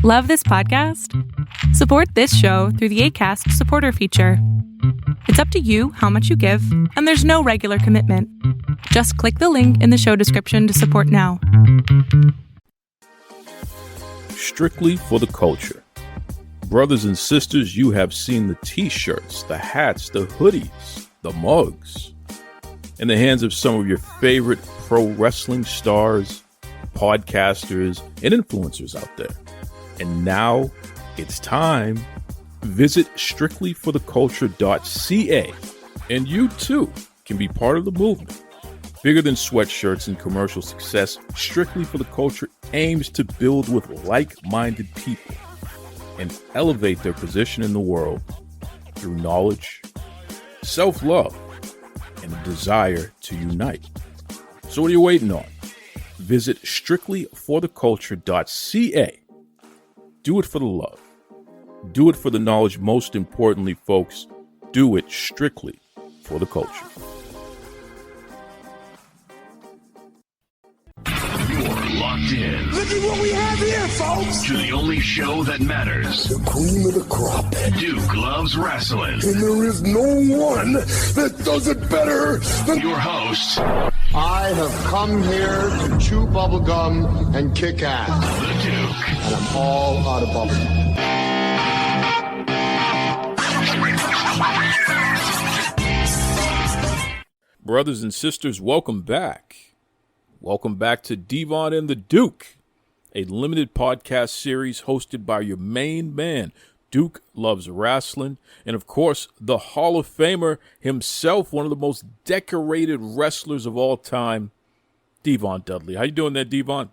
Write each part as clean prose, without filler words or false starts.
Love this podcast? Support this show through the Acast supporter feature. It's up to you how much you give, and there's no regular commitment. Just click the link in the show description to support now. Strictly for the culture. Brothers and sisters, you have seen the t-shirts, the hats, the hoodies, the mugs in the hands of some of your favorite pro wrestling stars, podcasters, and influencers out there. And now it's time. Visit strictlyfortheculture.ca and you too can be part of the movement. Bigger than sweatshirts and commercial success, Strictly for the Culture aims to build with like-minded people and elevate their position in the world through knowledge, self-love, and a desire to unite. So what are you waiting on? Visit strictlyfortheculture.ca. Do it for the love. Do it for the knowledge. Most importantly, folks, do it strictly for the culture. You're locked in. Look at what we have here, folks. To the only show that matters. The cream of the crop. Duke Loves Rasslin. And there is no one that does it better than your host. I have come here to chew bubblegum and kick ass. The Duke. And I'm all out of bubblegum. Brothers and sisters, welcome back. Welcome back to Devon the Duke, a limited podcast series hosted by your main man, Duke Loves Rasslin, and of course, the Hall of Famer himself, one of the most decorated wrestlers of all time, Devon Dudley. How you doing there, Devon?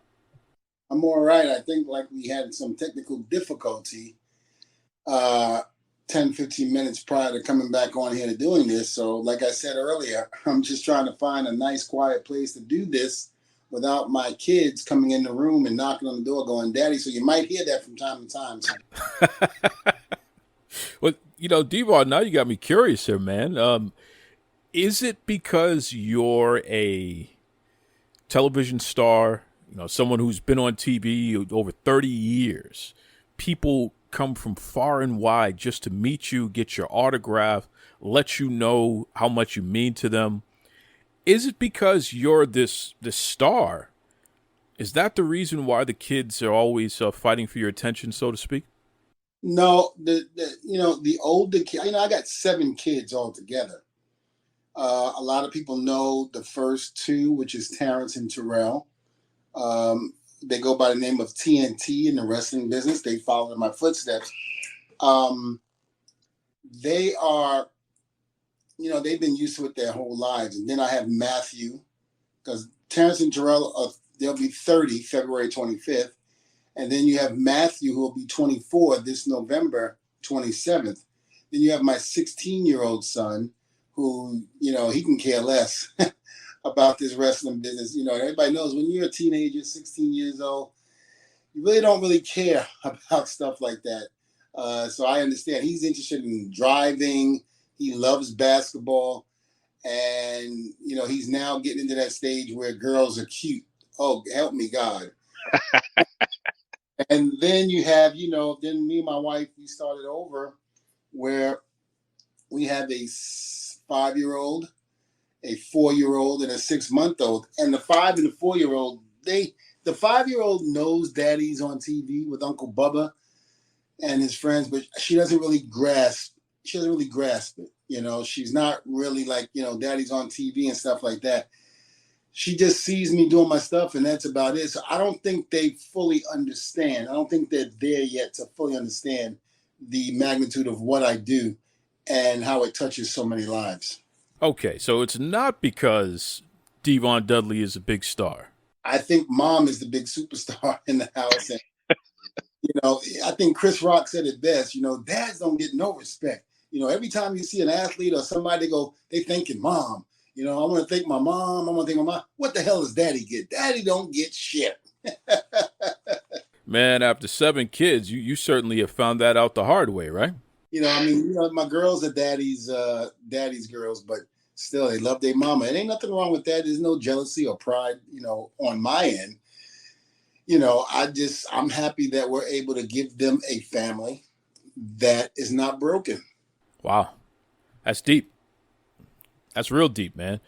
I'm all right. I think like we had some technical difficulty 10, 15 minutes prior to coming back on here to doing this. So like I said earlier, I'm just trying to find a nice, quiet place to do this without my kids coming in the room and knocking on the door going, Daddy. So you might hear that from time to time. Well, you know, Devon, now you got me curious here, man. Is it because you're a television star, you know, someone who's been on TV over 30 years, people come from far and wide just to meet you, get your autograph, let you know how much you mean to them? Is it because you're this star? Is that the reason why the kids are always fighting for your attention, so to speak? No, the older kid, I got 7 kids altogether. A lot of people know the first 2, which is Terrence and Terrell. They go by the name of TNT in the wrestling business. They follow in my footsteps. They are, they've been used to it their whole lives. And then I have Matthew, because Terrence and Terrell, they'll be 30 February 25th. And then you have Matthew, who will be 24 this November 27th. Then you have my 16-year-old son, who, he can care less about this wrestling business. Everybody knows when you're a teenager, 16 years old, you really don't really care about stuff like that. So I understand he's interested in driving. He loves basketball. And, he's now getting into that stage where girls are cute. Oh, help me, God. And then you have, then me and my wife, we started over where we have a 5-year-old, a 4-year-old, and a 6-month-old. And the 5 and the 4-year-old, the 5-year-old knows Daddy's on TV with Uncle Bubba and his friends, but she doesn't really grasp it. She's not really like, Daddy's on TV and stuff like that. She just sees me doing my stuff, and that's about it. So I don't think they fully understand. I don't think they're there yet to fully understand the magnitude of what I do and how it touches so many lives. Okay, so it's not because Devon Dudley is a big star. I think Mom is the big superstar in the house. And, I think Chris Rock said it best. Dads don't get no respect. Every time you see an athlete or somebody, they thinking Mom. I want to thank my mom. I want to thank my mom. What the hell does Daddy get? Daddy don't get shit. Man, after 7 kids, you certainly have found that out the hard way, right? My girls are daddy's girls, but still they love their mama. It ain't nothing wrong with that. There's no jealousy or pride, on my end. I'm happy that we're able to give them a family that is not broken. Wow. That's deep. That's real deep, man.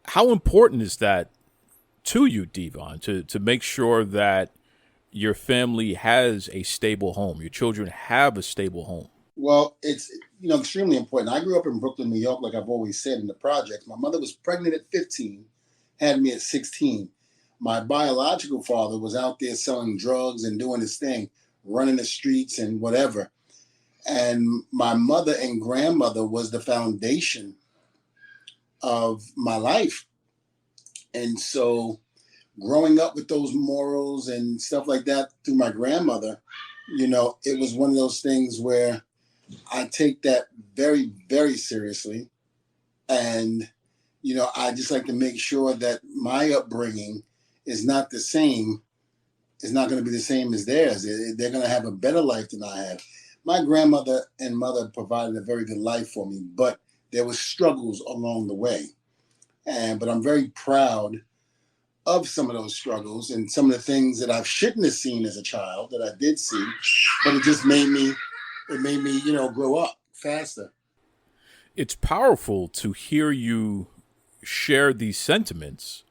How important is that to you, Devon, to make sure that your family has a stable home, your children have a stable home? Well, it's extremely important. I grew up in Brooklyn, New York, like I've always said in the projects. My mother was pregnant at 15, had me at 16. My biological father was out there selling drugs and doing his thing, running the streets and whatever. And my mother and grandmother was the foundation of my life. And so growing up with those morals and stuff like that through my grandmother, it was one of those things where I take that very, very seriously. And, I just like to make sure that my upbringing is not the same. It's not going to be the same as theirs. They're going to have a better life than I have. My grandmother and mother provided a very good life for me, but there were struggles along the way. But I'm very proud of some of those struggles and some of the things that I shouldn't have seen as a child that I did see, but it just made me, grow up faster. It's powerful to hear you share these sentiments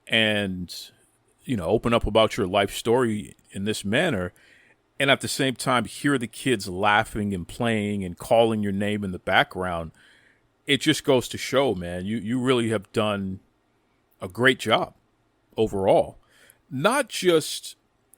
and, open up about your life story in this manner. And at the same time, hear the kids laughing and playing and calling your name in the background. It just goes to show, man, you really have done a great job overall. Not just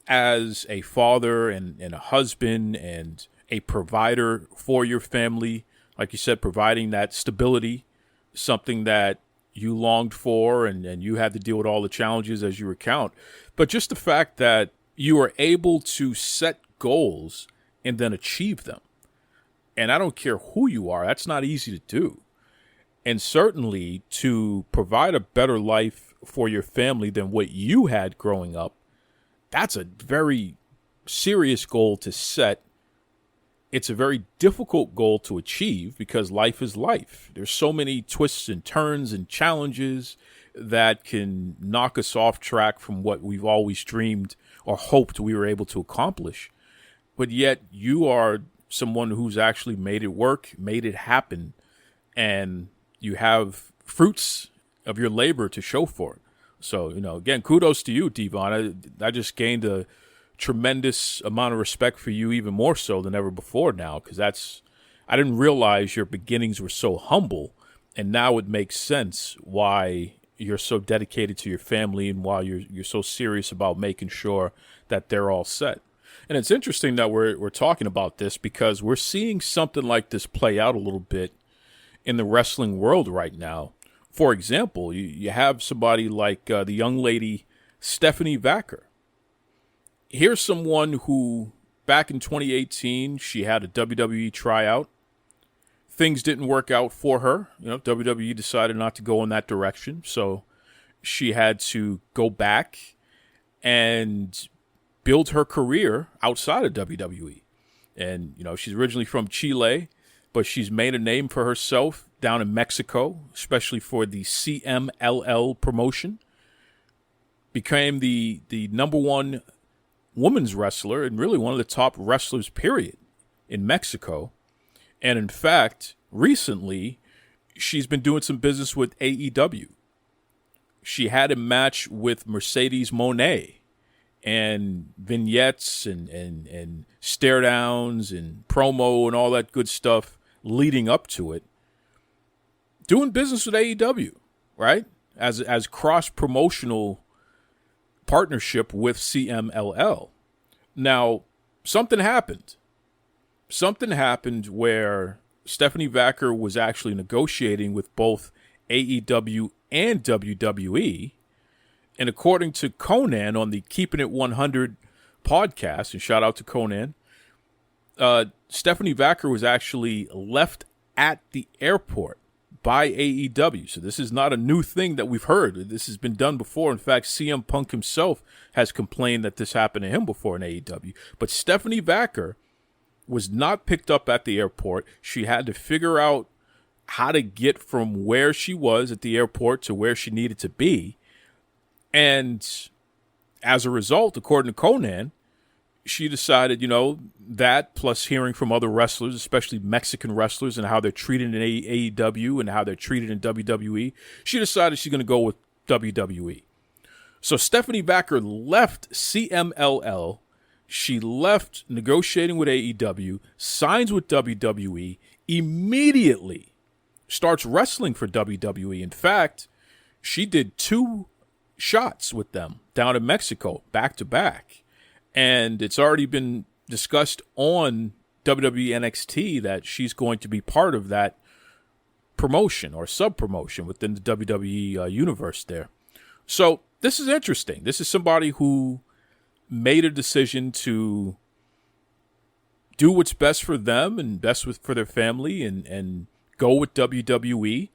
as a father and a husband and a provider for your family, like you said, providing that stability, something that you longed for and you had to deal with all the challenges as you recount. But just the fact that you are able to set goals and then achieve them. And I don't care who you are, that's not easy to do. And certainly to provide a better life for your family than what you had growing up, that's a very serious goal to set. It's a very difficult goal to achieve because life is life. There's so many twists and turns and challenges that can knock us off track from what we've always dreamed or hoped we were able to accomplish. But yet you are someone who's actually made it work, made it happen, and you have fruits of your labor to show for it. So, again, kudos to you, Devon. I just gained a tremendous amount of respect for you, even more so than ever before now, because I didn't realize your beginnings were so humble, and now it makes sense why you're so dedicated to your family and why you're so serious about making sure that they're all set. And it's interesting that we're talking about this because we're seeing something like this play out a little bit in the wrestling world right now. For example, you have somebody like the young lady Stephanie Vaquer. Here's someone who, back in 2018, she had a WWE tryout. Things didn't work out for her. WWE decided not to go in that direction, so she had to go back and build her career outside of WWE. And, she's originally from Chile, but she's made a name for herself down in Mexico, especially for the CMLL promotion. Became the number one women's wrestler and really one of the top wrestlers, period, in Mexico. And in fact, recently, she's been doing some business with AEW. She had a match with Mercedes Moné, and vignettes and stare downs and promo and all that good stuff leading up to it. Doing business with AEW, right? As cross-promotional partnership with CMLL. Now, something happened. Something happened where Stephanie Vaquer was actually negotiating with both AEW and WWE. And according to Conan on the Keeping It 100 podcast, and shout out to Conan, Stephanie Vaquer was actually left at the airport by AEW. So this is not a new thing that we've heard. This has been done before. In fact, CM Punk himself has complained that this happened to him before in AEW. But Stephanie Vaquer was not picked up at the airport. She had to figure out how to get from where she was at the airport to where she needed to be. And as a result, according to Conan, she decided, that plus hearing from other wrestlers, especially Mexican wrestlers, and how they're treated in AEW and how they're treated in WWE, she decided she's going to go with WWE. So Stephanie Vaquer left CMLL. She left negotiating with AEW, signs with WWE, immediately starts wrestling for WWE. In fact, she did 2 shots with them down in Mexico, back to back. And it's already been discussed on WWE NXT that she's going to be part of that promotion or sub-promotion within the WWE universe there. So this is interesting. This is somebody who made a decision to do what's best for them and best for their family and go with WWE.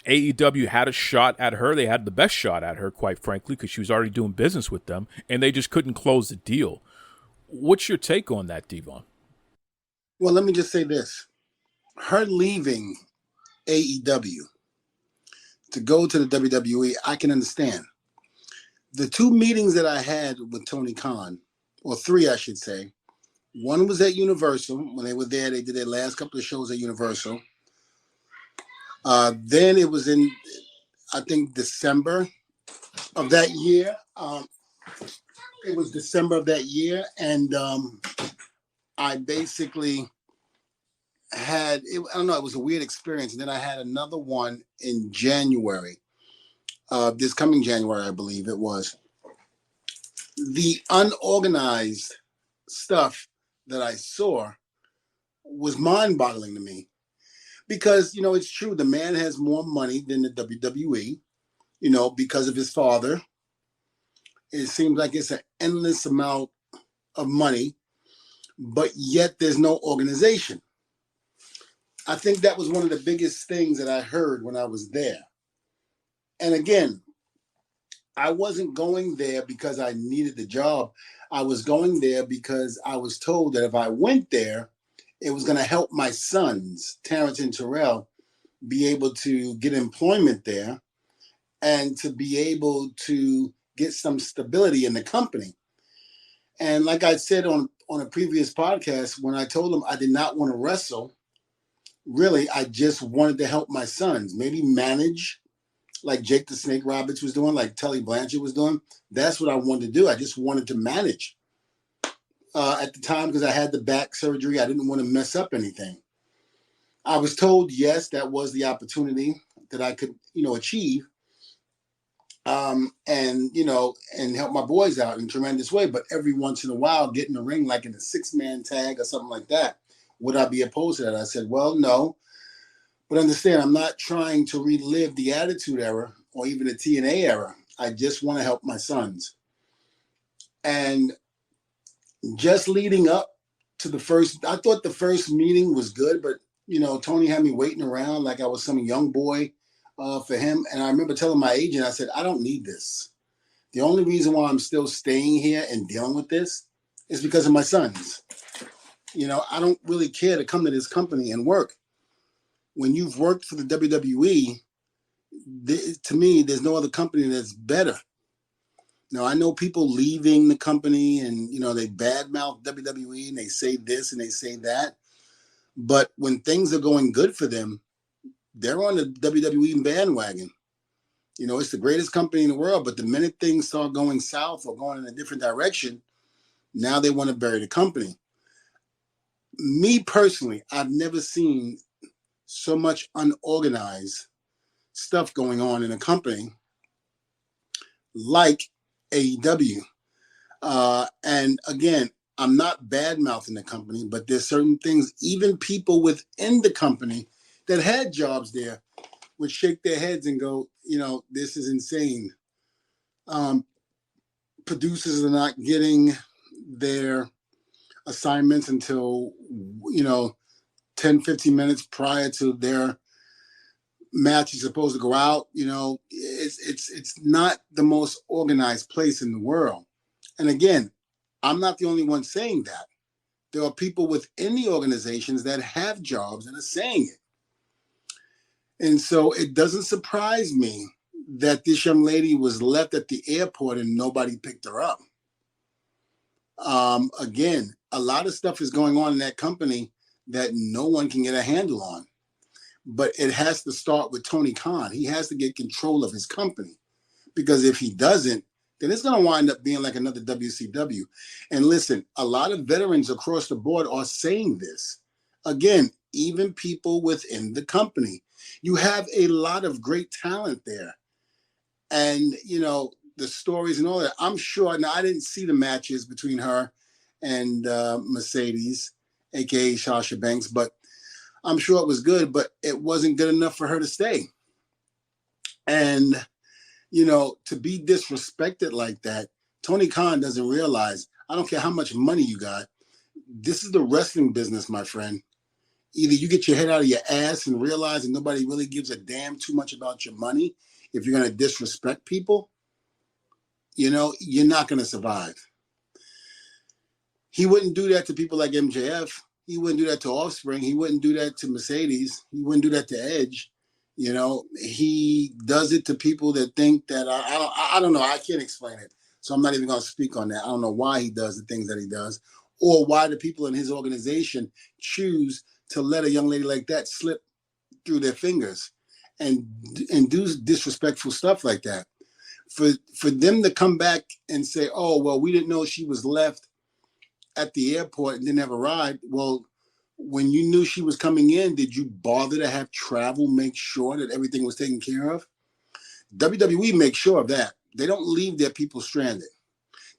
AEW had a shot at her. They had the best shot at her, quite frankly, because she was already doing business with them, and they just couldn't close the deal. What's your take on that, Devon? Well, let me just say this. Her leaving AEW to go to the WWE, I can understand. The 2 meetings that I had with Tony Khan, or 3, I should say, one was at Universal. When they were there, they did their last couple of shows at Universal. Then it was in, I think, December of that year. It was December of that year, and I basically had, I don't know, it was a weird experience. And then I had another one in January, this coming January, I believe it was. The unorganized stuff that I saw was mind-boggling to me. Because, it's true, the man has more money than the WWE, because of his father. It seems like it's an endless amount of money, but yet there's no organization. I think that was one of the biggest things that I heard when I was there. And again, I wasn't going there because I needed the job. I was going there because I was told that if I went there, it was going to help my sons, Terrence and Terrell, be able to get employment there and to be able to get some stability in the company. And like I said on a previous podcast, when I told them I did not want to wrestle, really, I just wanted to help my sons, maybe manage like Jake the Snake Roberts was doing, like Tully Blanchard was doing. That's what I wanted to do. I just wanted to manage. At the time, because I had the back surgery, I didn't want to mess up anything. I was told, yes, that was the opportunity that I could, achieve, and help my boys out in a tremendous way. But every once in a while, get in the ring, like in a 6-man tag or something like that, would I be opposed to that? I said, well, no. But understand, I'm not trying to relive the Attitude Era or even the TNA era. I just want to help my sons. And just leading up to the first, I thought the first meeting was good, but, Tony had me waiting around like I was some young boy for him. And I remember telling my agent, I said, I don't need this. The only reason why I'm still staying here and dealing with this is because of my sons. I don't really care to come to this company and work. When you've worked for the WWE, to me, there's no other company that's better. Now, I know people leaving the company and, they badmouth WWE and they say this and they say that. But when things are going good for them, they're on the WWE bandwagon. It's the greatest company in the world. But the minute things start going south or going in a different direction, now they want to bury the company. Me personally, I've never seen so much unorganized stuff going on in a company like AEW. And again, I'm not bad-mouthing the company, but there's certain things, even people within the company that had jobs there would shake their heads and go, this is insane. Producers are not getting their assignments until, 10, 15 minutes prior to their match is supposed to go out. It's not the most organized place in the world. And again, I'm not the only one saying that. There are people within the organizations that have jobs and are saying it. And so it doesn't surprise me that this young lady was left at the airport and nobody picked her up. Again, a lot of stuff is going on in that company that no one can get a handle on. But it has to start with Tony Khan. He has to get control of his company, because if he doesn't, then it's going to wind up being like another WCW. And listen, a lot of veterans across the board are saying this. Again, even people within the company. You have a lot of great talent there. And, you know, the stories and all that. I'm sure, now I didn't see the matches between her and Mercedes, a.k.a. Sasha Banks, but I'm sure it was good, but it wasn't good enough for her to stay. And, you know, to be disrespected like that, Tony Khan doesn't realize, I don't care how much money you got, this is the wrestling business, my friend. Either you get your head out of your ass and realize that nobody really gives a damn too much about your money. If you're going to disrespect people, you know, you're not going to survive. He wouldn't do that to people like MJF. He wouldn't do that to Offspring. He wouldn't do that to Mercedes. He wouldn't do that to Edge. You know, he does it to people that think that I don't know. I can't explain it. So I'm not even going to speak on that. I don't know why he does the things that he does, or why the people in his organization choose to let a young lady like that slip through their fingers and do disrespectful stuff like that. For them to come back and say, oh, well, we didn't know she was left at the airport and didn't have a ride. Well, when you knew she was coming in, did you bother to have travel make sure that everything was taken care of? WWE makes sure of that. They don't leave their people stranded.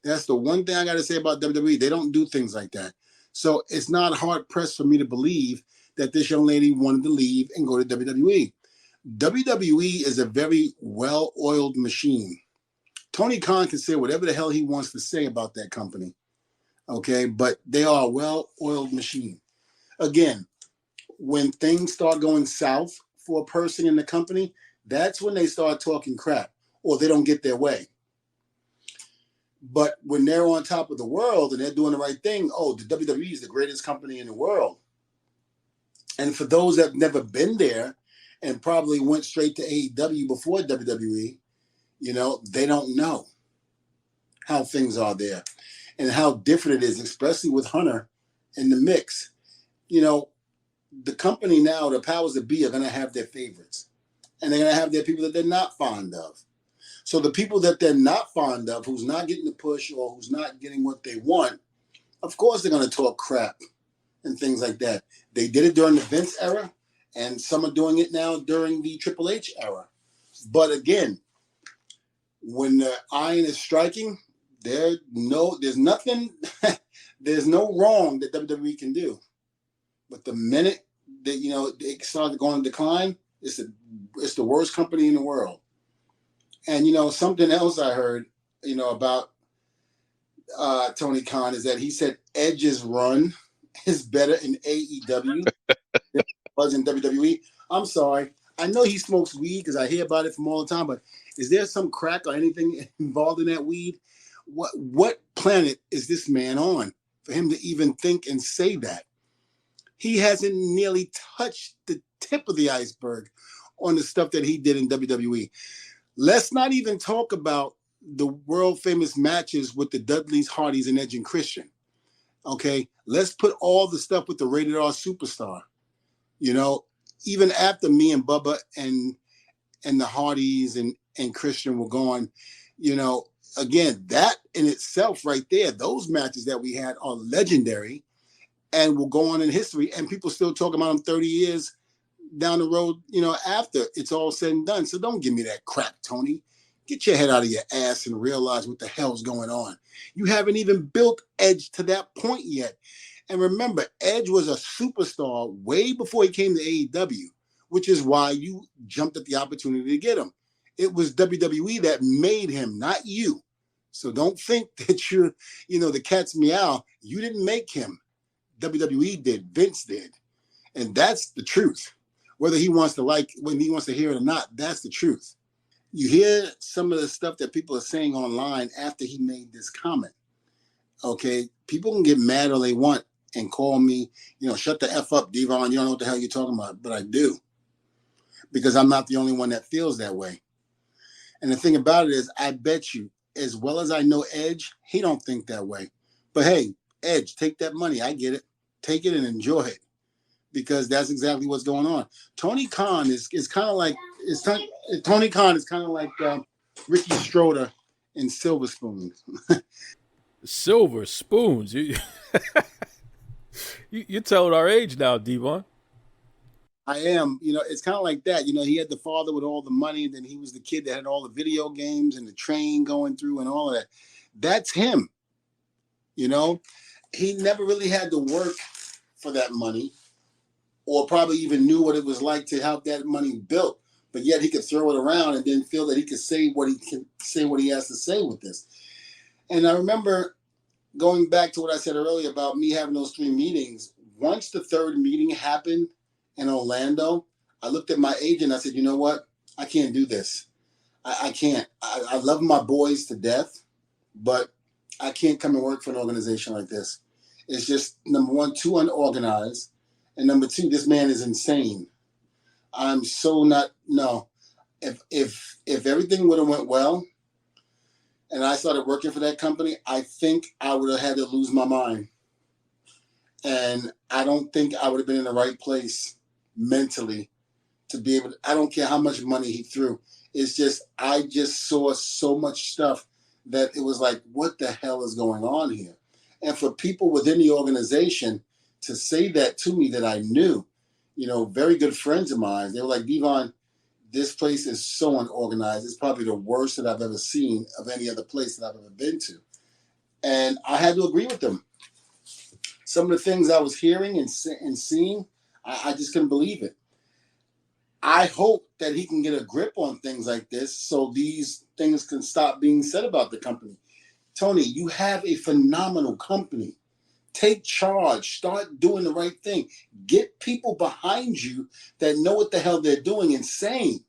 That's the one thing I got to say about WWE. They don't do things like that. So it's not hard pressed for me to believe that this young lady wanted to leave and go to WWE. WWE is a very well-oiled machine. Tony Khan can say whatever the hell he wants to say about that company. Okay, but they are a well-oiled machine. Again, when things start going south for a person in the company, that's when they start talking crap or they don't get their way. But when they're on top of the world and they're doing the right thing, oh, the WWE is the greatest company in the world. And for those that have never been there and probably went straight to AEW before WWE, you know, they don't know how things are there and how different it is, especially with Hunter in the mix. You know, the company now, the powers that be, are going to have their favorites. And they're going to have their people that they're not fond of. So the people that they're not fond of, who's not getting the push or who's not getting what they want, of course they're going to talk crap and things like that. They did it during the Vince era, and some are doing it now during the Triple H era. But again, when the iron is striking, there's nothing, there's no wrong that WWE can do. But the minute that, you know, they start going to decline, it's the worst company in the world. And, you know, something else I heard, you know, about Tony Khan is that he said Edge's run is better in AEW than it was in WWE. I'm sorry. I know he smokes weed because I hear about it from all the time, but is there some crack or anything involved in that weed? What planet is this man on for him to even think and say that? He hasn't nearly touched the tip of the iceberg on the stuff that he did in WWE. Let's not even talk about the world famous matches with the Dudleys, Hardys, and Edge and Christian. Okay, let's put all the stuff with the rated R superstar. You know, even after me and Bubba and the Hardys and Christian were gone, you know, again, that in itself right there, those matches that we had are legendary and will go on in history. And people still talk about them 30 years down the road, you know, after it's all said and done. So don't give me that crap, Tony. Get your head out of your ass and realize what the hell's going on. You haven't even built Edge to that point yet. And remember, Edge was a superstar way before he came to AEW, which is why you jumped at the opportunity to get him. It was WWE that made him, not you. So don't think that you're, you know, the cat's meow. You didn't make him. WWE did. Vince did. And that's the truth. Whether he wants to when he wants to hear it or not, that's the truth. You hear some of the stuff that people are saying online after he made this comment. Okay, people can get mad all they want and call me, you know, shut the F up, Devon. You don't know what the hell you're talking about, but I do. Because I'm not the only one that feels that way. And the thing about it is, I bet you, as well as I know Edge, he don't think that way. But hey, Edge, take that money. I get it. Take it and enjoy it, because that's exactly what's going on. Tony Khan is kind of like Tony Khan is kind of like Ricky Schroeder in Silver Spoons. Silver Spoons. You're telling our age now, Devon. I am. It's kind of like that. He had the father with all the money, and then he was the kid that had all the video games and the train going through and all of that. That's him. He never really had to work for that money, or probably even knew what it was like to have that money built. But yet he could throw it around and then feel that he could say what he has to say with this. And I remember going back to what I said earlier about me having those 3 meetings. Once the 3rd meeting happened in Orlando, I looked at my agent. I said, you know what? I can't do this. I can't. I love my boys to death, but I can't come and work for an organization like this. It's just, number one, too unorganized. And number 2, this man is insane. I'm so not, no. If everything would have went well and I started working for that company, I think I would have had to lose my mind. And I don't think I would have been in the right place mentally to be able to, I don't care how much money he threw. It's just, I just saw so much stuff that it was like, what the hell is going on here? And for people within the organization to say that to me that I knew, very good friends of mine, they were like, Devon, this place is so unorganized. It's probably the worst that I've ever seen of any other place that I've ever been to. And I had to agree with them. Some of the things I was hearing and seeing, I just couldn't believe it. I hope that he can get a grip on things like this so these things can stop being said about the company. Tony, you have a phenomenal company. Take charge. Start doing the right thing. Get people behind you that know what the hell they're doing and saying.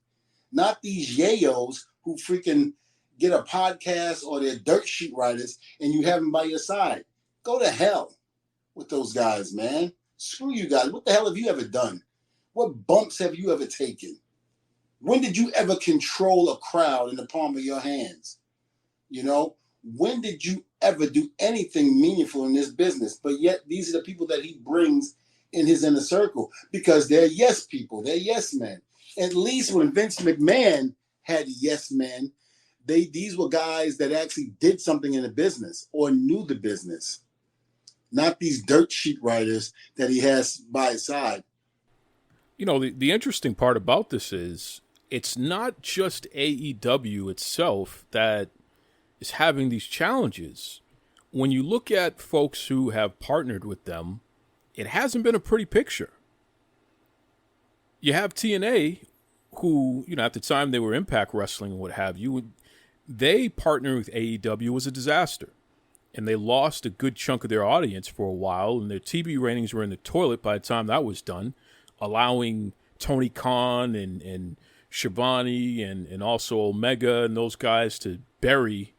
Not these yayos who freaking get a podcast or they're dirt sheet writers and you have them by your side. Go to hell with those guys, man. Screw you guys. What the hell have you ever done? What bumps have you ever taken? When did you ever control a crowd in the palm of your hands? When did you ever do anything meaningful in this business? But yet these are the people that he brings in his inner circle because they're yes people. They're yes men. At least when Vince McMahon had yes men, these were guys that actually did something in the business or knew the business. Not these dirt sheet writers that he has by his side. The interesting part about this is it's not just AEW itself that is having these challenges. When you look at folks who have partnered with them, it hasn't been a pretty picture. You have TNA, who, at the time they were Impact Wrestling and what have you, they partnered with AEW was a disaster. And they lost a good chunk of their audience for a while, and their TV ratings were in the toilet by the time that was done, allowing Tony Khan and Schiavone and also Omega and those guys to bury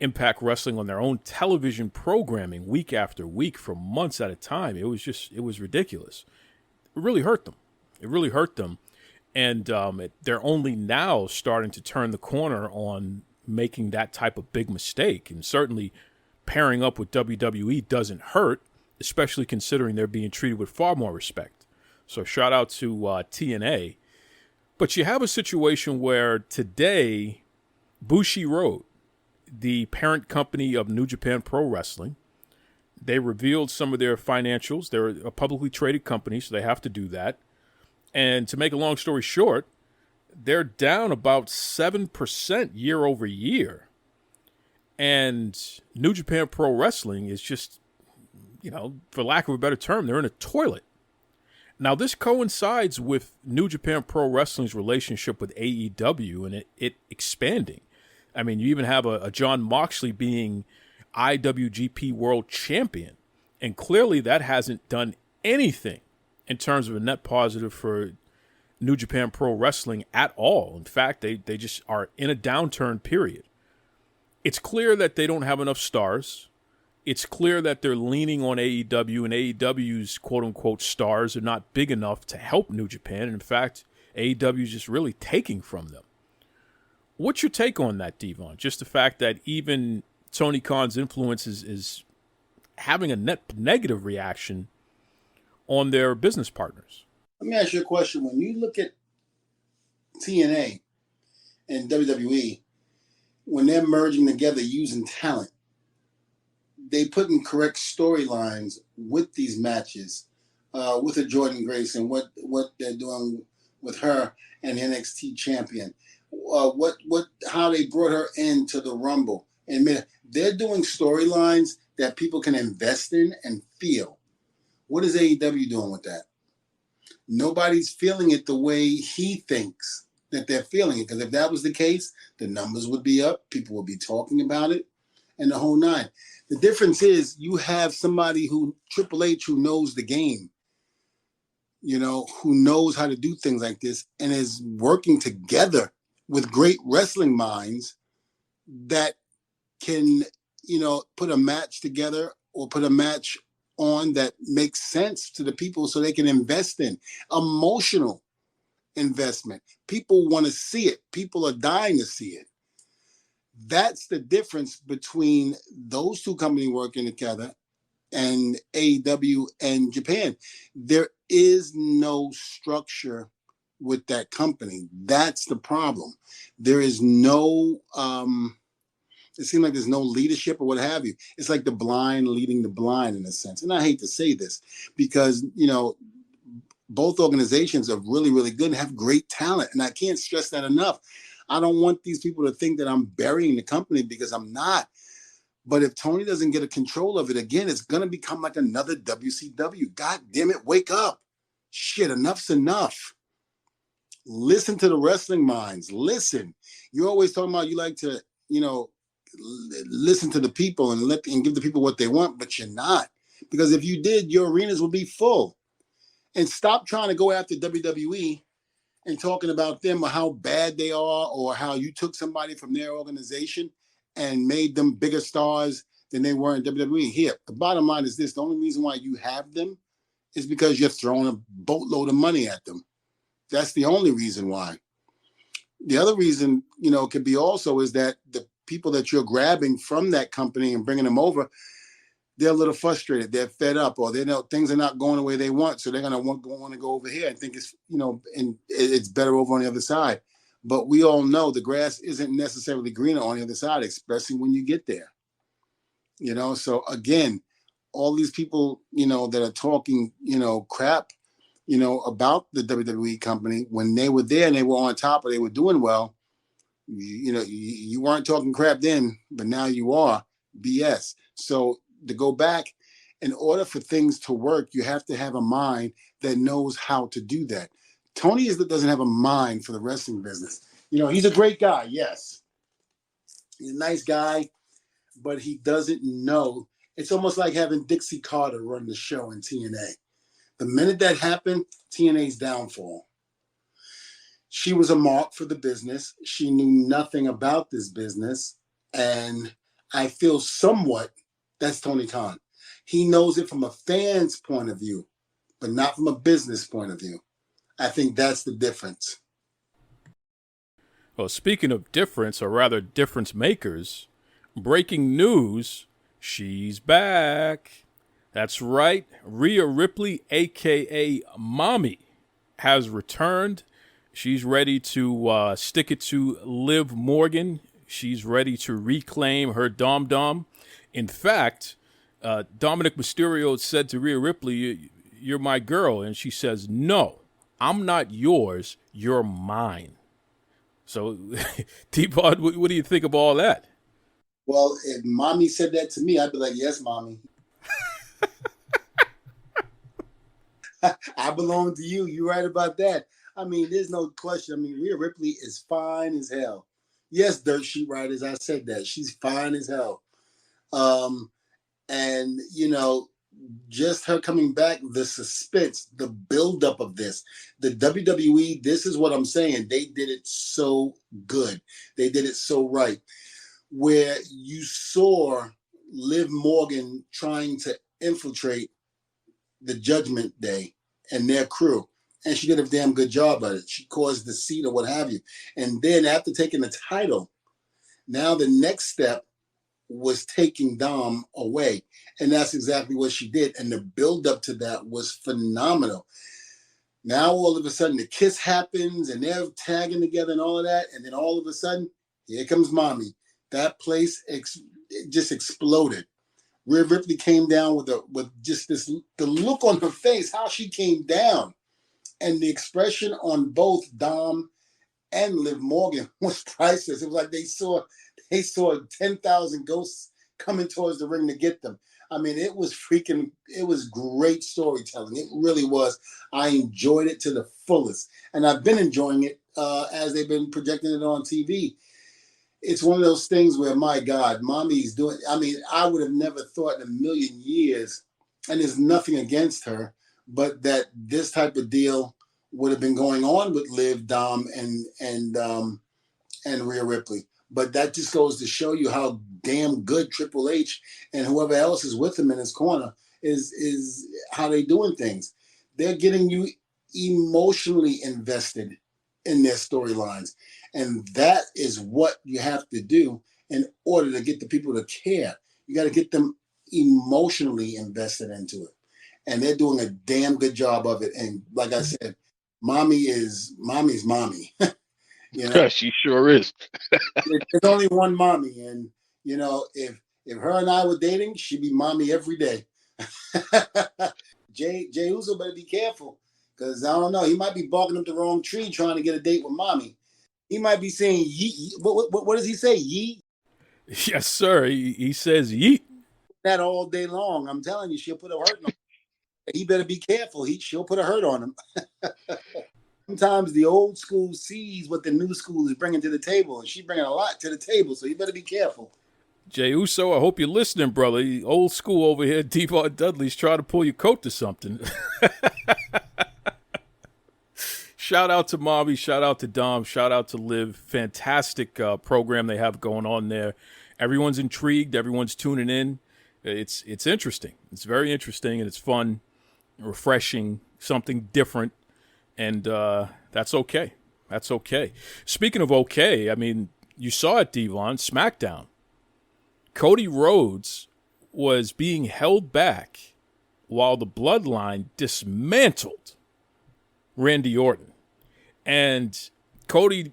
Impact Wrestling on their own television programming week after week for months at a time. It was ridiculous. It really hurt them. And they're only now starting to turn the corner on making that type of big mistake. And certainly pairing up with WWE doesn't hurt, especially considering they're being treated with far more respect. So shout out to TNA. But you have a situation where today, Bushiroad, the parent company of New Japan Pro Wrestling, they revealed some of their financials. They're a publicly traded company, so they have to do that. And to make a long story short, they're down about 7% year over year. And New Japan Pro Wrestling is just, for lack of a better term, they're in a toilet. Now, this coincides with New Japan Pro Wrestling's relationship with AEW and it expanding. I mean, you even have a Jon Moxley being IWGP World Champion. And clearly that hasn't done anything in terms of a net positive for New Japan Pro Wrestling at all. In fact, they just are in a downturn period. It's clear that they don't have enough stars. It's clear that they're leaning on AEW, and AEW's quote-unquote stars are not big enough to help New Japan. And in fact, AEW is just really taking from them. What's your take on that, Devon? Just the fact that even Tony Khan's influence is having a net negative reaction on their business partners. Let me ask you a question. When you look at TNA and WWE, when they're merging together using talent, they put in correct storylines with these matches, with a Jordan Grace and what they're doing with her and NXT champion. How they brought her into the Rumble. And they're doing storylines that people can invest in and feel. What is AEW doing with that? Nobody's feeling it the way he thinks that they're feeling it. Because if that was the case, the numbers would be up, people would be talking about it, and the whole nine. The difference is you have somebody Triple H, who knows the game, who knows how to do things like this and is working together with great wrestling minds that can, put a match together or put a match on that makes sense to the people so they can invest in emotional investment. People want to see it. People are dying to see it. That's the difference between those two companies working together and AEW and Japan. There is no structure with that company. That's the problem. There is no, it seems like there's no leadership or what have you. It's like the blind leading the blind in a sense. And I hate to say this because, both organizations are really, really good and have great talent. And I can't stress that enough. I don't want these people to think that I'm burying the company because I'm not. But if Tony doesn't get a control of it again, it's going to become like another WCW. God damn it, wake up. Shit, enough's enough. Listen to the wrestling minds. Listen. You're always talking about you like to, listen to the people and give the people what they want, but you're not. Because if you did, your arenas will be full. And stop trying to go after WWE and talking about them or how bad they are or how you took somebody from their organization and made them bigger stars than they were in WWE. Here, the bottom line is this. The only reason why you have them is because you're throwing a boatload of money at them. That's the only reason why. The other reason, could be also is that the people that you're grabbing from that company and bringing them over, they're a little frustrated. They're fed up, or they know things are not going the way they want. So they're going to want to go over here and think it's, and it's better over on the other side. But we all know the grass isn't necessarily greener on the other side, especially when you get there. So again, all these people, that are talking, crap, about the WWE company, when they were there and they were on top or they were doing well, you weren't talking crap then, but now you are. BS. So to go back, in order for things to work, you have to have a mind that knows how to do that. Tony doesn't have a mind for the wrestling business. He's a great guy, yes. He's a nice guy, but he doesn't know. It's almost like having Dixie Carter run the show in TNA. The minute that happened, TNA's downfall. She was a mark for the business. She knew nothing about this business. And I feel somewhat that's Tony Khan. He knows it from a fan's point of view, but not from a business point of view. I think that's the difference. Well, speaking of difference, or rather difference makers, breaking news, she's back. That's right. Rhea Ripley, a.k.a. Mami, has returned. She's ready to stick it to Liv Morgan. She's ready to reclaim her dom-dom. In fact, Dominic Mysterio said to Rhea Ripley, "You're my girl." And she says, "No, I'm not yours. You're mine." So, T-Pod, what do you think of all that? Well, if Mommy said that to me, I'd be like, "Yes, Mommy. I belong to you. You're right about that." I mean, there's no question. I mean, Rhea Ripley is fine as hell. Yes, Dirt Sheet Writers, I said that. She's fine as hell. And, just her coming back, the suspense, the buildup of this, the WWE, this is what I'm saying. They did it so good. They did it so right. Where you saw Liv Morgan trying to infiltrate the Judgment Day and their crew. And she did a damn good job at it. She caused the seat or what have you. And then after taking the title, now the next step was taking Dom away. And that's exactly what she did. And the build up to that was phenomenal. Now all of a sudden the kiss happens and they're tagging together and all of that. And then all of a sudden, here comes Mami. That place just exploded. Rhea Ripley came down with just the look on her face, how she came down. And the expression on both Dom and Liv Morgan was priceless. It was like they saw 10,000 ghosts coming towards the ring to get them. I mean, it was great storytelling. It really was. I enjoyed it to the fullest. And I've been enjoying it as they've been projecting it on TV. It's one of those things where, my God, Mami's doing, I mean, I would have never thought in a million years, and there's nothing against her, but that this type of deal would have been going on with Liv, Dom, and Rhea Ripley. But that just goes to show you how damn good Triple H and whoever else is with him in his corner is how they doing things. They're getting you emotionally invested in their storylines. And that is what you have to do in order to get the people to care. You got to get them emotionally invested into it. And they're doing a damn good job of it. And like I said, Mami's Mami. You know, She sure is. there's only one Mami, and you know, if her and I were dating, she'd be Mami every day. Jay Uso better be careful, because I don't know, he might be barking up the wrong tree trying to get a date with Mami. He might be saying yeet. What does he say? Yeet? Yes, sir. He says yeet. That all day long. I'm telling you, she'll put a hurt on him. He better be careful. She'll put a hurt on him. Sometimes the old school sees what the new school is bringing to the table, and she's bringing a lot to the table, so you better be careful. Jay Uso, I hope you're listening, brother. Old school over here. Devon Dudley's trying to pull your coat to something. Shout out to Mami. Shout out to Dom. Shout out to Liv. Fantastic program they have going on there. Everyone's intrigued. Everyone's tuning in. It's interesting. It's very interesting, and it's fun, refreshing, something different. And that's okay. That's okay. Speaking of okay, I mean, you saw it, Devon, SmackDown. Cody Rhodes was being held back while the Bloodline dismantled Randy Orton. And Cody,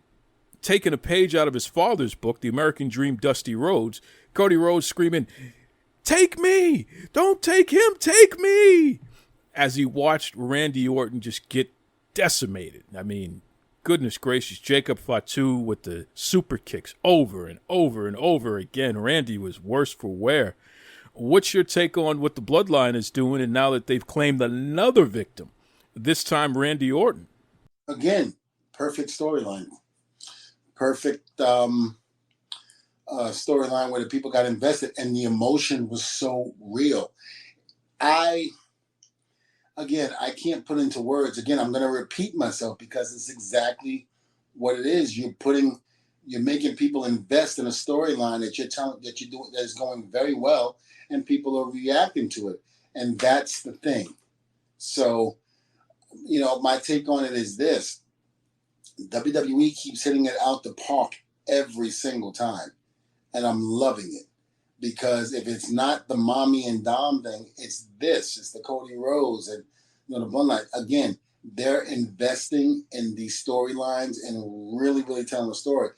taking a page out of his father's book, The American Dream, Dusty Rhodes, Cody Rhodes screaming, "Take me! Don't take him! Take me!" As he watched Randy Orton just get decimated. I mean, goodness gracious, Jacob Fatu with the super kicks over and over and over again. Randy was worse for wear. What's your take on what the Bloodline is doing, and now that they've claimed another victim, this time Randy Orton? Again, perfect storyline. Perfect storyline where the people got invested and the emotion was so real. I can't put into words. Again, I'm going to repeat myself because it's exactly what it is. You're making people invest in a storyline that you're doing that is going very well, and people are reacting to it, and that's the thing. So, you know, my take on it is this: WWE keeps hitting it out the park every single time, and I'm loving it. Because if it's not the Mami and Dom thing, it's the Cody Rhodes and the Bloodline. Again, they're investing in these storylines and really, really telling the story.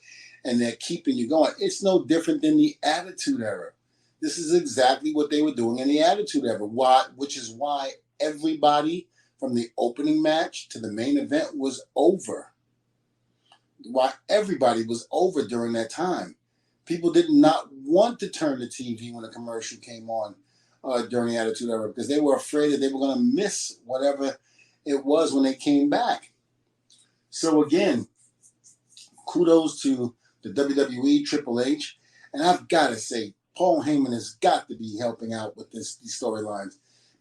And they're keeping you going. It's no different than the Attitude Era. This is exactly what they were doing in the Attitude Era. Which is why everybody from the opening match to the main event was over. Why everybody was over during that time. People did not want to turn the TV when a commercial came on during the Attitude Era because they were afraid that they were going to miss whatever it was when they came back. So again, kudos to the WWE, Triple H, and I've got to say, Paul Heyman has got to be helping out with these storylines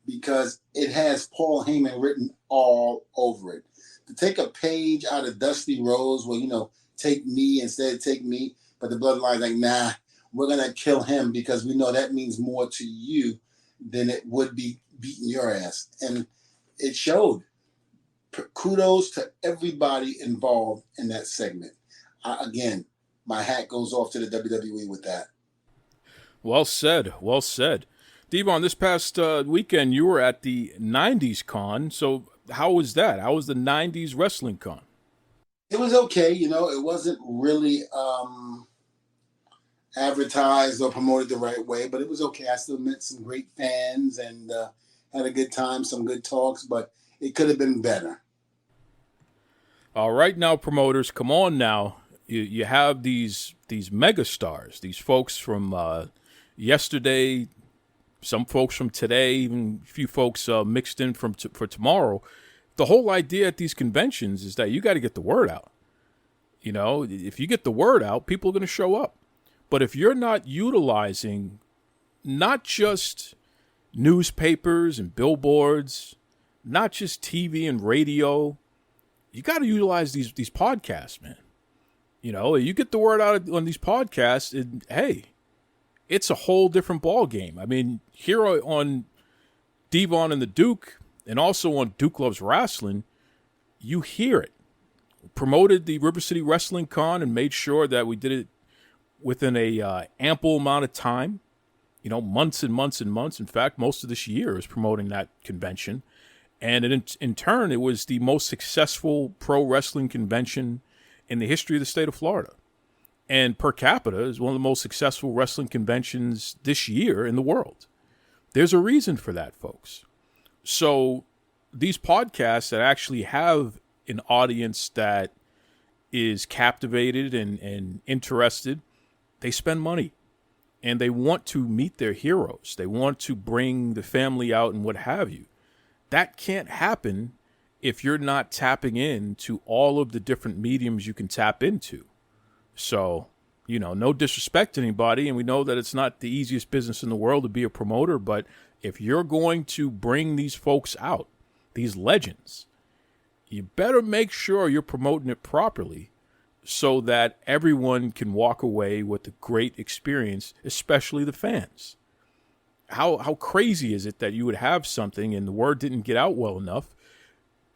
because it has Paul Heyman written all over it. To take a page out of Dusty Rhodes, well, you know, take me instead of take me. But the Bloodline's like, nah, we're going to kill him because we know that means more to you than it would be beating your ass. And it showed. kudos to everybody involved in that segment. Again, my hat goes off to the WWE with that. Well said. Well said. Devon, this past weekend, you were at the 90s Con. So how was that? How was the 90s Wrestling Con? It was okay. You know, it wasn't really advertised or promoted the right way, but it was okay. I still met some great fans and had a good time, some good talks, but it could have been better. All right now, promoters, come on now. You have these megastars, these folks from yesterday, some folks from today, even a few folks mixed in for tomorrow. The whole idea at these conventions is that you got to get the word out. You know, if you get the word out, people are going to show up. But if you're not utilizing not just newspapers and billboards, not just TV and radio, you got to utilize these podcasts, man. You know, you get the word out on these podcasts, and hey, it's a whole different ball game. I mean, here on Devon and the Duke, and also on Duke Loves Rasslin, you hear it. Promoted the River City Wrestling Con and made sure that we did it within a ample amount of time. You know, months and months and months. In fact, most of this year is promoting that convention. And in turn, it was the most successful pro wrestling convention in the history of the state of Florida. And per capita is one of the most successful wrestling conventions this year in the world. There's a reason for that, folks. So these podcasts that actually have an audience that is captivated and interested, they spend money. And they want to meet their heroes. They want to bring the family out and what have you. That can't happen if you're not tapping into all of the different mediums you can tap into. So, you know, no disrespect to anybody, and we know that it's not the easiest business in the world to be a promoter, but if you're going to bring these folks out, these legends, you better make sure you're promoting it properly so that everyone can walk away with a great experience, especially the fans. How crazy is it that you would have something and the word didn't get out well enough?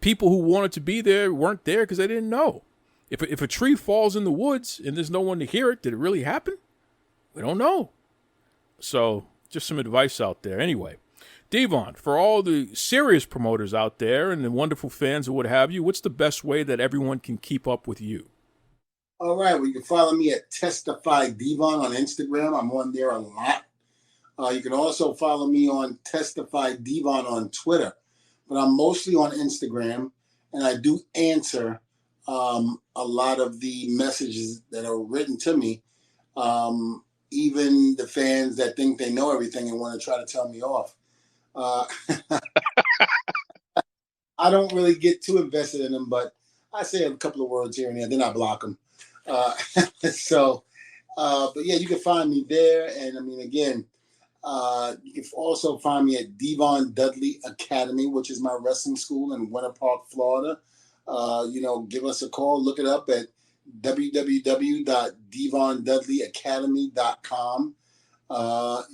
People who wanted to be there weren't there because they didn't know. If a tree falls in the woods and there's no one to hear it, did it really happen? We don't know. So just some advice out there. Anyway, Devon, for all the serious promoters out there and the wonderful fans and what have you, what's the best way that everyone can keep up with you? All right. Well, you can follow me at Testify Devon on Instagram. I'm on there a lot. You can also follow me on Testify Devon on Twitter. But I'm mostly on Instagram, and I do answer a lot of the messages that are written to me, even the fans that think they know everything and want to try to tell me off. I don't really get too invested in them, but I say a couple of words here and there, then I block them. But yeah, you can find me there. And I mean, again, you can also find me at Devon Dudley Academy, which is my wrestling school in Winter Park, Florida. Give us a call. Look it up at www.devondudleyacademy.com.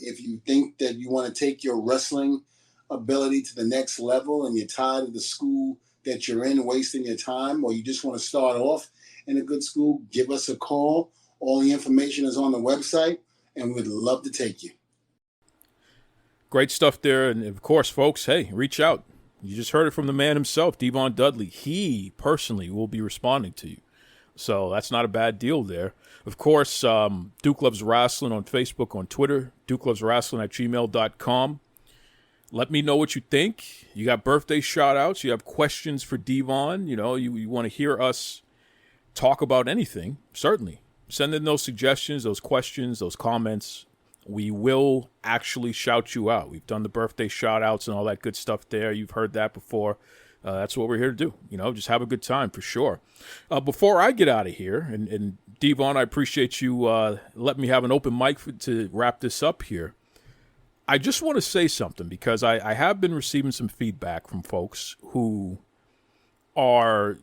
If you think that you want to take your wrestling ability to the next level and you're tired of the school that you're in wasting your time, or you just want to start off in a good school, give us a call. All the information is on the website, and we'd love to take you. Great stuff there. And of course, folks, hey, reach out. You just heard it from the man himself, Devon Dudley. He personally will be responding to you. So that's not a bad deal there. Of course, Duke Loves Rasslin on Facebook, on Twitter, dukelovesrasslin@gmail.com. Let me know what you think. You got birthday shout-outs. You have questions for Devon. You know, you want to hear us talk about anything, certainly. Send in those suggestions, those questions, those comments. We will actually shout you out. We've done the birthday shout-outs and all that good stuff there. You've heard that before. That's what we're here to do. You know, just have a good time for sure. Before I get out of here, and Devon, I appreciate you letting me have an open mic to wrap this up here. I just want to say something because I have been receiving some feedback from folks who are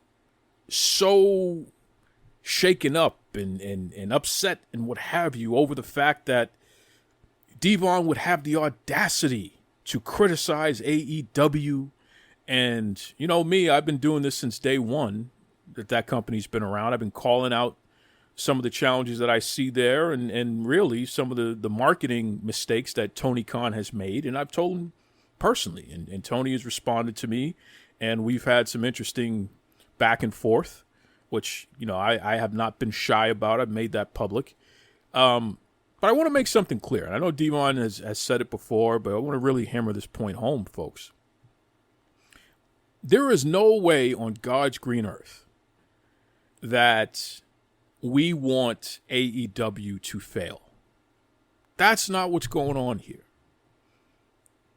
so shaken up and upset and what have you over the fact that Devon would have the audacity to criticize AEW And you know me, I've been doing this since day one that company's been around. I've been calling out some of the challenges that I see there and really some of the marketing mistakes that Tony Khan has made. And I've told him personally, and Tony has responded to me, and we've had some interesting back and forth, which, you know, I have not been shy about. I've made that public. But I want to make something clear. And I know Devon has said it before, but I want to really hammer this point home, folks. There is no way on God's green earth that we want AEW to fail. That's not what's going on here.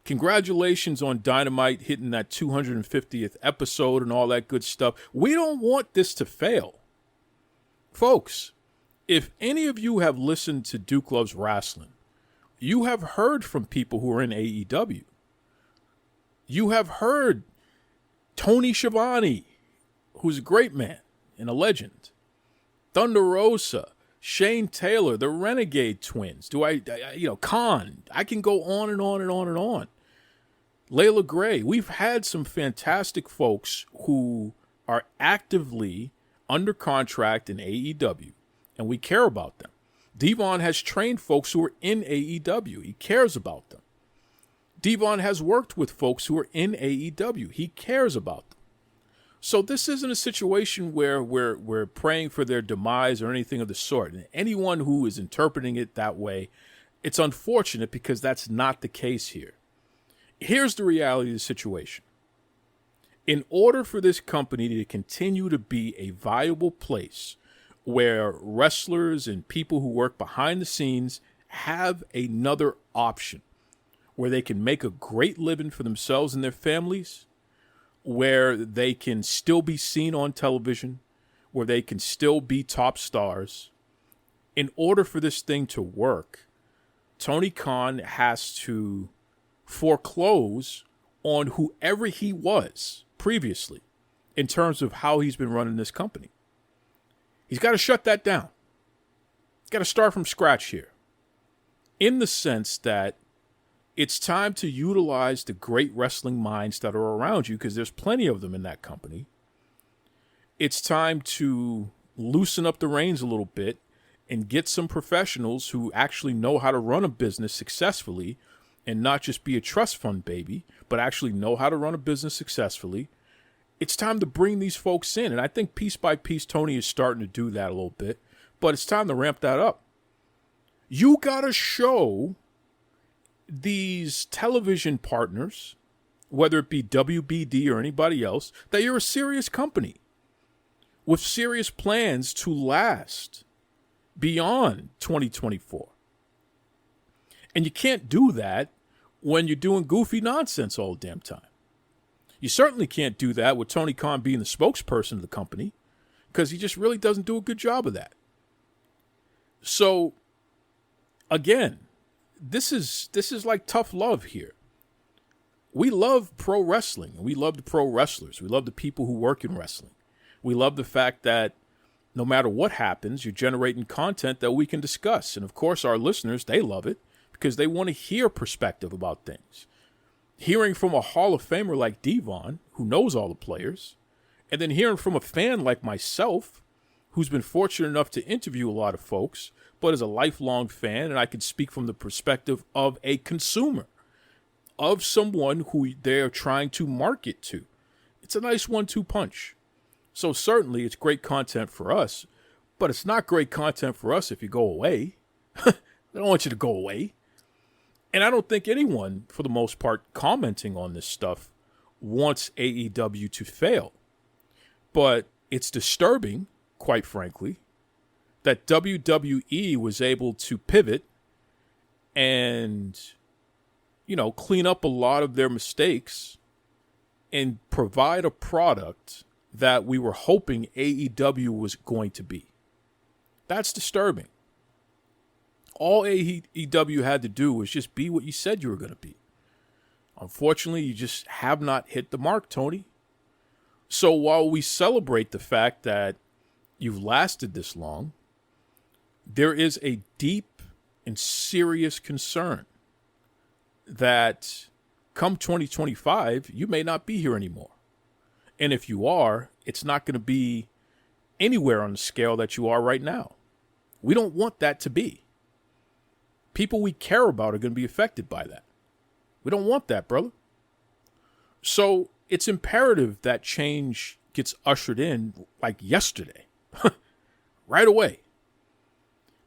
Congratulations on Dynamite hitting that 250th episode and all that good stuff. We don't want this to fail. Folks, if any of you have listened to Duke Loves Rasslin, you have heard from people who are in AEW. You have heard Tony Schiavone, who's a great man and a legend. Thunder Rosa, Shane Taylor, the Renegade Twins. Khan. I can go on and on and on and on. Layla Gray. We've had some fantastic folks who are actively under contract in AEW, and we care about them. Devon has trained folks who are in AEW. He cares about them. Devon has worked with folks who are in AEW. He cares about them. So this isn't a situation where we're praying for their demise or anything of the sort. And anyone who is interpreting it that way, it's unfortunate because that's not the case here. Here's the reality of the situation. In order for this company to continue to be a viable place where wrestlers and people who work behind the scenes have another option, where they can make a great living for themselves and their families, where they can still be seen on television, where they can still be top stars. In order for this thing to work, Tony Khan has to foreclose on whoever he was previously in terms of how he's been running this company. He's got to shut that down. He's got to start from scratch here, in the sense that it's time to utilize the great wrestling minds that are around you, because there's plenty of them in that company. It's time to loosen up the reins a little bit and get some professionals who actually know how to run a business successfully and not just be a trust fund baby, but actually know how to run a business successfully. It's time to bring these folks in. And I think piece by piece, Tony is starting to do that a little bit, but it's time to ramp that up. You got to show these television partners, whether it be WBD or anybody else, that you're a serious company with serious plans to last beyond 2024. And you can't do that when you're doing goofy nonsense all the damn time. You certainly can't do that with Tony Khan being the spokesperson of the company, because he just really doesn't do a good job of that. So, again, this is like tough love here. We love pro wrestling, and we love the pro wrestlers. We love the people who work in wrestling. We love the fact that no matter what happens, you're generating content that we can discuss. And of course, our listeners, they love it because they want to hear perspective about things. Hearing from a Hall of Famer like Devon, who knows all the players, and then hearing from a fan like myself, who's been fortunate enough to interview a lot of folks, but is a lifelong fan, and I can speak from the perspective of a consumer, of someone who they're trying to market to. It's a nice 1-2 punch. So certainly it's great content for us, but it's not great content for us if you go away. I don't want you to go away. And I don't think anyone, for the most part, commenting on this stuff wants AEW to fail. But it's disturbing, quite frankly, that WWE was able to pivot and, clean up a lot of their mistakes and provide a product that we were hoping AEW was going to be. That's disturbing. All AEW had to do was just be what you said you were going to be. Unfortunately, you just have not hit the mark, Tony. So while we celebrate the fact that you've lasted this long, there is a deep and serious concern that come 2025, you may not be here anymore. And if you are, it's not going to be anywhere on the scale that you are right now. We don't want that to be. People we care about are going to be affected by that. We don't want that, brother. So it's imperative that change gets ushered in like yesterday, right away.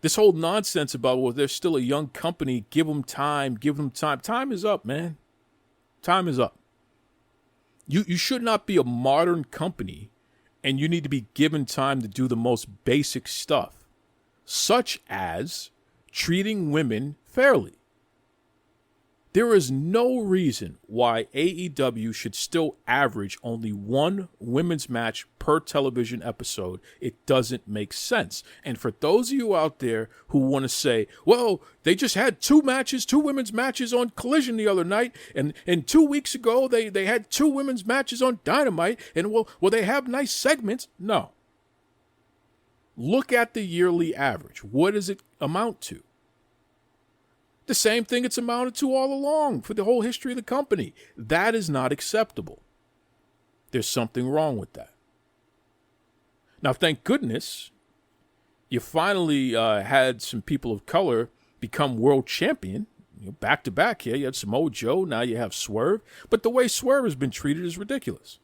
This whole nonsense about, well, they're still a young company, give them time, give them time. Time is up, man. Time is up. You should not be a modern company, and you need to be given time to do the most basic stuff, such as treating women fairly. There is no reason why AEW should still average only one women's match per television episode. It doesn't make sense. And for those of you out there who want to say, well, they just had two women's matches on Collision the other night, and 2 weeks ago they had two women's matches on Dynamite, and well, they have nice segments. No. Look at the yearly average. What does it amount to? The same thing it's amounted to all along for the whole history of the company. That is not acceptable. There's something wrong with that. Now, thank goodness, you finally had some people of color become world champion. Back to back here. You had Samoa Joe, now you have Swerve. But the way Swerve has been treated is ridiculous.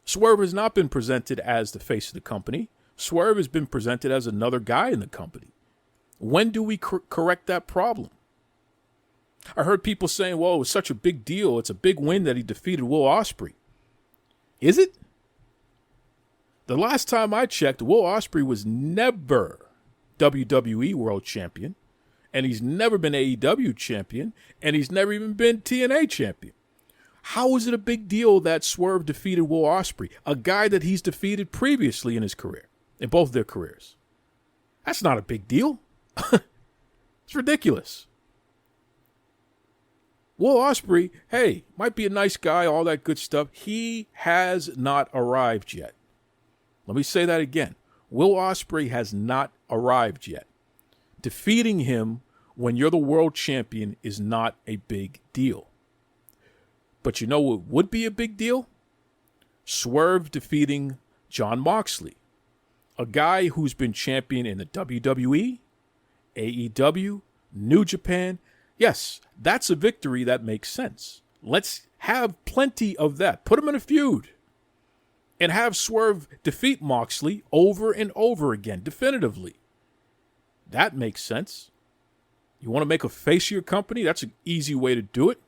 Swerve has not been presented as the face of the company. Swerve has been presented as another guy in the company. When do we correct that problem? I heard people saying, well, it was such a big deal. It's a big win that he defeated Will Ospreay. Is it? The last time I checked, Will Ospreay was never WWE World Champion, and he's never been AEW Champion, and he's never even been TNA Champion. How is it a big deal that Swerve defeated Will Ospreay, a guy that he's defeated previously in his career, in both their careers? That's not a big deal. It's ridiculous. Will Ospreay, hey, might be a nice guy, all that good stuff. He has not arrived yet. Let me say that again. Will Ospreay has not arrived yet. Defeating him when you're the world champion is not a big deal. But you know what would be a big deal? Swerve defeating Jon Moxley, a guy who's been champion in the WWE, AEW, New Japan. Yes, that's a victory that makes sense. Let's have plenty of that. Put him in a feud and have Swerve defeat Moxley over and over again, definitively. That makes sense. You want to make a face of your company? That's an easy way to do it.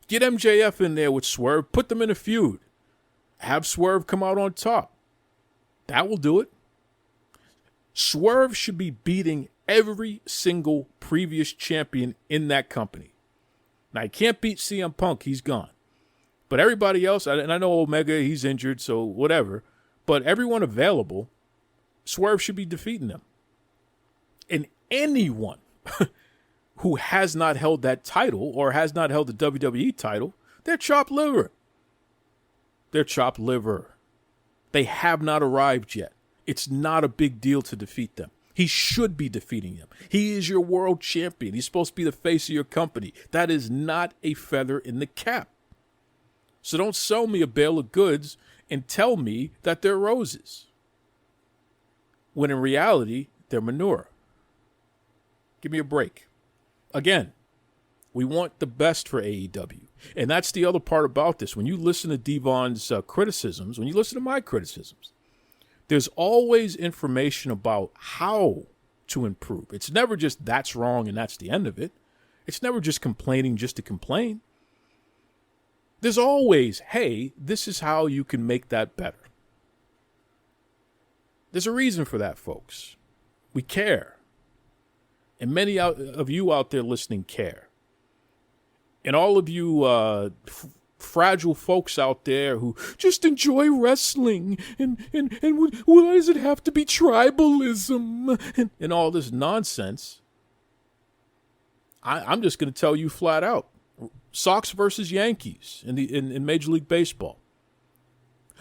Get MJF in there with Swerve. Put them in a feud. Have Swerve come out on top. That will do it. Swerve should be beating every single previous champion in that company. Now, he can't beat CM Punk. He's gone. But everybody else, and I know Omega, he's injured, so whatever. But everyone available, Swerve should be defeating them. And anyone who has not held that title or has not held the WWE title, they're chopped liver. They're chopped liver. They have not arrived yet. It's not a big deal to defeat them. He should be defeating them. He is your world champion. He's supposed to be the face of your company. That is not a feather in the cap. So don't sell me a bale of goods and tell me that they're roses, when in reality, they're manure. Give me a break. Again, we want the best for AEW. And that's the other part about this. When you listen to Devon's criticisms, when you listen to my criticisms, there's always information about how to improve. It's never just that's wrong and that's the end of it. It's never just complaining just to complain. There's always, hey, this is how you can make that better. There's a reason for that, folks. We care. And many of you out there listening care. And all of you fragile folks out there who just enjoy wrestling and why does it have to be tribalism and all this nonsense? I'm just going to tell you flat out. Sox versus Yankees in Major League Baseball.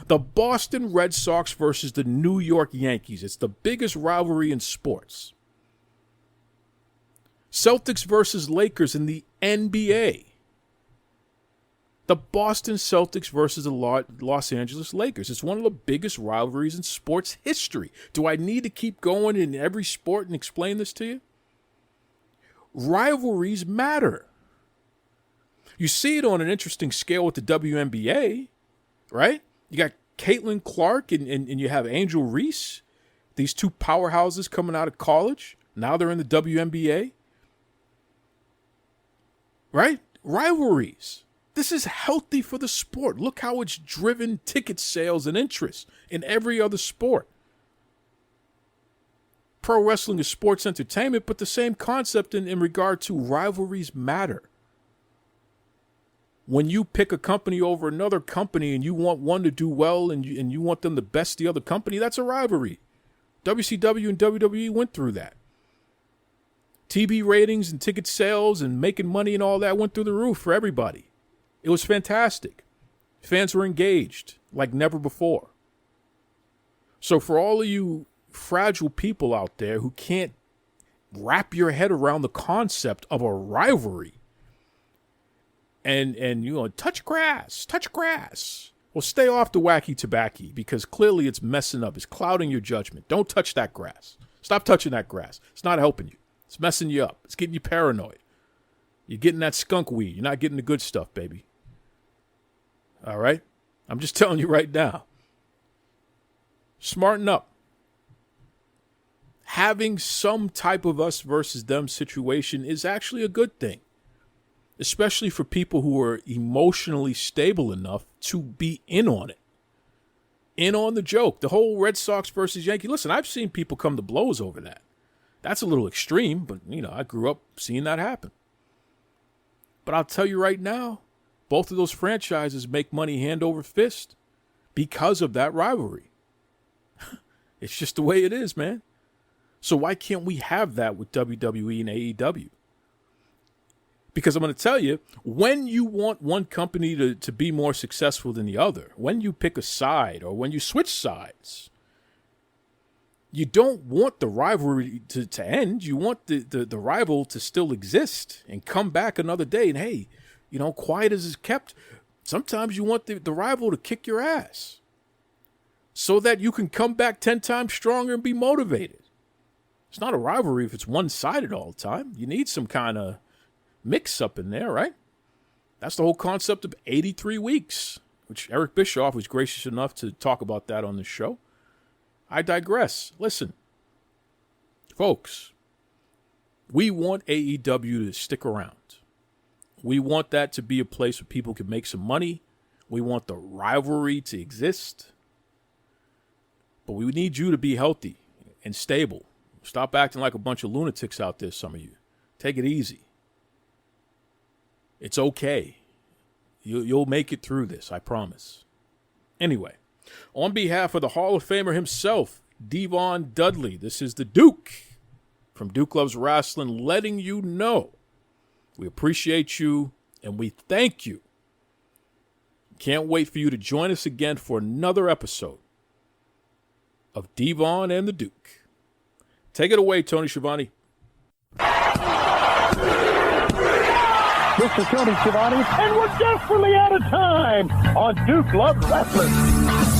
The Boston Red Sox versus the New York Yankees. It's the biggest rivalry in sports. Celtics versus Lakers in the NBA. The Boston Celtics versus the Los Angeles Lakers. It's one of the biggest rivalries in sports history. Do I need to keep going in every sport and explain this to you? Rivalries matter. You see it on an interesting scale with the WNBA, right? You got Caitlin Clark and you have Angel Reese, these two powerhouses coming out of college. Now they're in the WNBA, right? Rivalries. This is healthy for the sport. Look how it's driven ticket sales and interest in every other sport. Pro wrestling is sports entertainment, but the same concept in regard to rivalries matter. When you pick a company over another company and you want one to do well and you want them to best the other company, that's a rivalry. WCW and WWE went through that. TV ratings and ticket sales and making money and all that went through the roof for everybody. It was fantastic. Fans were engaged like never before. So for all of you fragile people out there who can't wrap your head around the concept of a rivalry and you know, touch grass. Well, stay off the wacky tobacco because clearly it's messing up. It's clouding your judgment. Don't touch that grass. Stop touching that grass. It's not helping you. It's messing you up. It's getting you paranoid. You're getting that skunk weed. You're not getting the good stuff, baby. All right? I'm just telling you right now. Smarten up. Having some type of us versus them situation is actually a good thing, especially for people who are emotionally stable enough to be in on it, in on the joke. The whole Red Sox versus Yankee. Listen, I've seen people come to blows over that. That's a little extreme, but, you know, I grew up seeing that happen. But I'll tell you right now, both of those franchises make money hand over fist because of that rivalry. It's just the way it is, man. So why can't we have that with WWE and AEW? Because I'm going to tell you, when you want one company to be more successful than the other, when you pick a side or when you switch sides, you don't want the rivalry to end. You want the rival to still exist and come back another day. And hey, you know, quiet as it's kept, sometimes you want the rival to kick your ass so that you can come back 10 times stronger and be motivated. It's not a rivalry if it's one-sided all the time. You need some kind of mix up in there, right? That's the whole concept of 83 weeks, which Eric Bischoff was gracious enough to talk about that on this show. I digress. Listen, folks, we want AEW to stick around. We want that to be a place where people can make some money. We want the rivalry to exist. But we need you to be healthy and stable. Stop acting like a bunch of lunatics out there, some of you. Take it easy. It's okay. You'll make it through this, I promise. Anyway, on behalf of the Hall of Famer himself, Devon Dudley, this is the Duke from Duke Loves Rasslin, letting you know we appreciate you and we thank you. Can't wait for you to join us again for another episode of Devon and the Duke. Take it away, Tony Schiavone. This is Tony Schiavone, and we're desperately out of time on Duke Loves Rasslin.